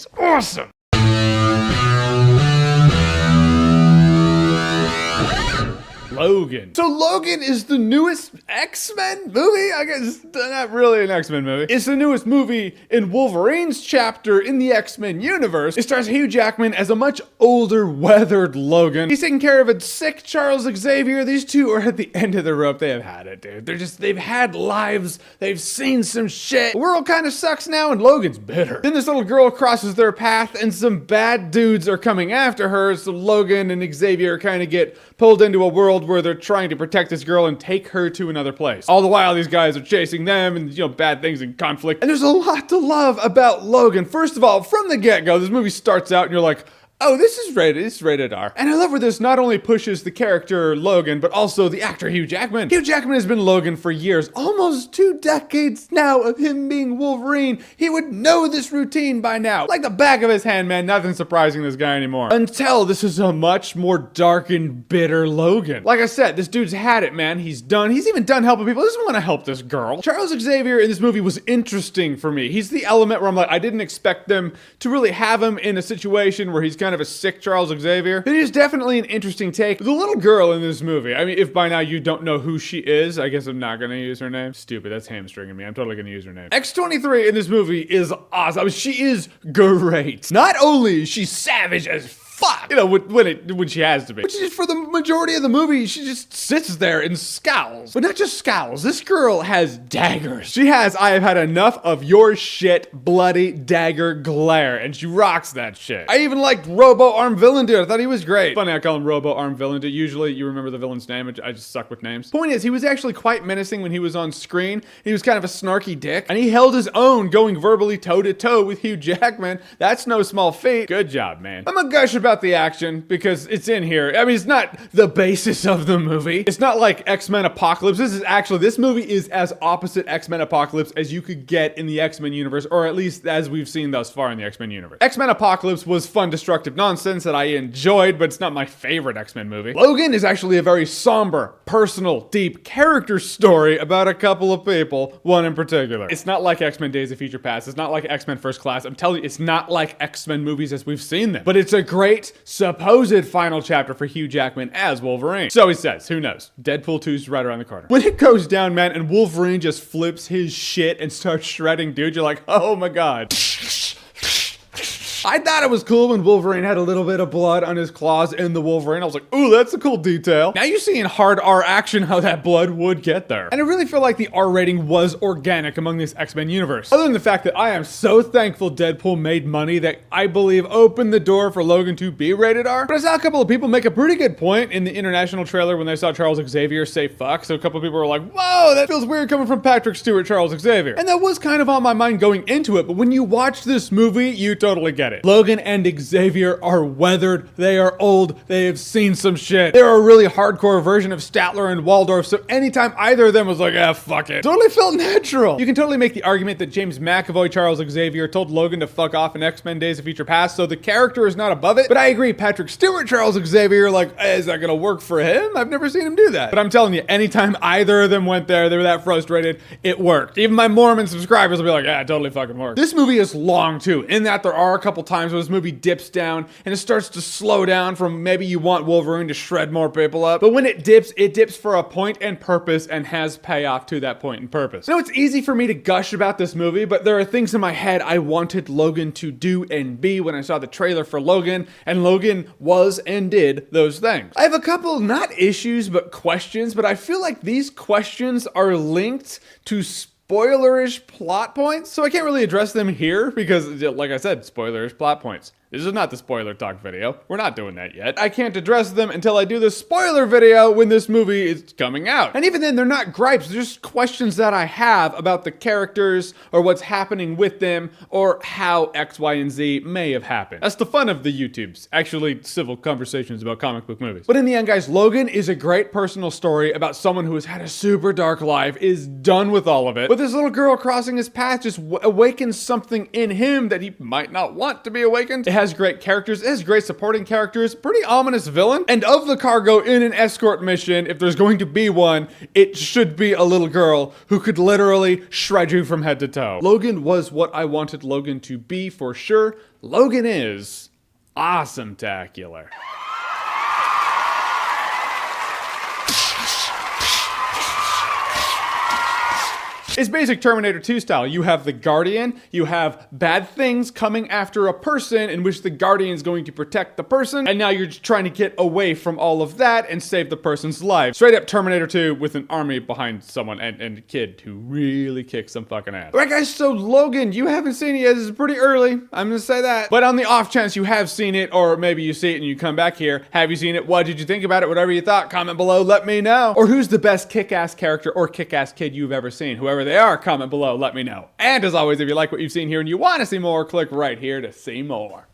It's awesome. Logan. So Logan is the newest X-Men movie? I guess not really an X-Men movie. It's the newest movie in Wolverine's chapter in the X-Men universe. It stars Hugh Jackman as a much older, weathered Logan. He's taking care of a sick Charles Xavier. These two are at the end of the rope. They have had it, dude. They've had lives. They've seen some shit. The world kind of sucks now and Logan's bitter. Then this little girl crosses their path and some bad dudes are coming after her. So Logan and Xavier kind of get pulled into a world where they're trying to protect this girl and take her to another place. All the while, these guys are chasing them and, bad things and conflict. And there's a lot to love about Logan. First of all, from the get-go, this movie starts out and you're like, oh, this is rated R. And I love where this not only pushes the character Logan, but also the actor Hugh Jackman. Hugh Jackman has been Logan for years, almost 2 decades now of him being Wolverine. He would know this routine by now. Like the back of his hand, man, nothing surprising this guy anymore. Until this is a much more dark and bitter Logan. Like I said, this dude's had it, man. He's even done helping people. He doesn't want to help this girl. Charles Xavier in this movie was interesting for me. He's the element where I'm like, I didn't expect them to really have him in a situation where he's kind of a sick Charles Xavier. But it is definitely an interesting take. The little girl in this movie, I mean, if by now you don't know who she is, I guess I'm not gonna use her name. Stupid, that's hamstringing me. I'm totally gonna use her name. X-23 in this movie is awesome. I mean, she is great. Not only is she savage as fuck, when she has to be. But she just, for the majority of the movie, she just sits there and scowls. But not just scowls. This girl has daggers. She has, I have had enough of your shit, bloody dagger glare. And she rocks that shit. I even liked Robo Arm Villain Dude. I thought he was great. Funny I call him Robo Arm Villain Dude. Usually you remember the villain's name. I just suck with names. Point is, he was actually quite menacing when he was on screen. He was kind of a snarky dick. And he held his own, going verbally toe-to-toe with Hugh Jackman. That's no small feat. Good job, man. I'm gonna gush about the action because it's in here. I mean, it's not the basis of the movie. It's not like X-Men Apocalypse. This movie is as opposite X-Men Apocalypse as you could get in the X-Men universe, or at least as we've seen thus far in the X-Men universe. X-Men Apocalypse was fun, destructive nonsense that I enjoyed, but it's not my favorite X-Men movie. Logan is actually a very somber, personal, deep character story about a couple of people, one in particular. It's not like X-Men Days of Future Past. It's not like X-Men First Class. I'm telling you, it's not like X-Men movies as we've seen them. But it's a great supposed final chapter for Hugh Jackman as Wolverine. So he says, who knows? Deadpool 2's right around the corner. When it goes down, man, and Wolverine just flips his shit and starts shredding dude, you're like, oh my god. I thought it was cool when Wolverine had a little bit of blood on his claws in the Wolverine. I was like, ooh, that's a cool detail. Now you see in hard R action how that blood would get there. And I really feel like the R rating was organic among this X-Men universe. Other than the fact that I am so thankful Deadpool made money that I believe opened the door for Logan to be rated R. But I saw a couple of people make a pretty good point in the international trailer when they saw Charles Xavier say fuck. So a couple of people were like, whoa, that feels weird coming from Patrick Stewart, Charles Xavier. And that was kind of on my mind going into it. But when you watch this movie, you totally get it. Logan and Xavier are weathered. They are old. They have seen some shit. They're a really hardcore version of Statler and Waldorf. So anytime either of them was like, ah, fuck it, totally felt natural. You can totally make the argument that James McAvoy, Charles Xavier told Logan to fuck off in X-Men Days of Future Past. So the character is not above it. But I agree, Patrick Stewart, Charles Xavier, like, is that gonna work for him? I've never seen him do that. But I'm telling you, anytime either of them went there, they were that frustrated, it worked. Even my Mormon subscribers will be like, yeah, it totally fucking worked. This movie is long too, in that there are a couple times where this movie dips down and it starts to slow down from maybe you want Wolverine to shred more people up. But when it dips for a point and purpose and has payoff to that point and purpose. Now, it's easy for me to gush about this movie, but there are things in my head I wanted Logan to do and be when I saw the trailer for Logan, and Logan was and did those things. I have a couple, not issues, but questions, but I feel like these questions are linked to spoilerish plot points, so I can't really address them here because, like I said, spoilerish plot points. This is not the spoiler talk video. We're not doing that yet. I can't address them until I do the spoiler video when this movie is coming out. And even then, they're not gripes. They're just questions that I have about the characters or what's happening with them or how X, Y, and Z may have happened. That's the fun of the YouTubes. Actually, civil conversations about comic book movies. But in the end, guys, Logan is a great personal story about someone who has had a super dark life, is done with all of it. But this little girl crossing his path just awakens something in him that he might not want to be awakened. It has great characters, it has great supporting characters, pretty ominous villain. And of the cargo in an escort mission, if there's going to be one, it should be a little girl who could literally shred you from head to toe. Logan was what I wanted Logan to be for sure. Logan is awesome-tacular. It's basic Terminator 2 style. You have the Guardian, you have bad things coming after a person in which the Guardian is going to protect the person, and now you're just trying to get away from all of that and save the person's life. Straight up Terminator 2 with an army behind someone and a kid who really kicks some fucking ass. Alright guys, so Logan, you haven't seen it yet. This is pretty early. I'm gonna say that. But on the off chance you have seen it, or maybe you see it and you come back here, have you seen it? What did you think about it? Whatever you thought, comment below, let me know. Or who's the best kick-ass character or kick-ass kid you've ever seen? Whoever they are, comment below, let me know. And as always, if you like what you've seen here and you want to see more, click right here to see more.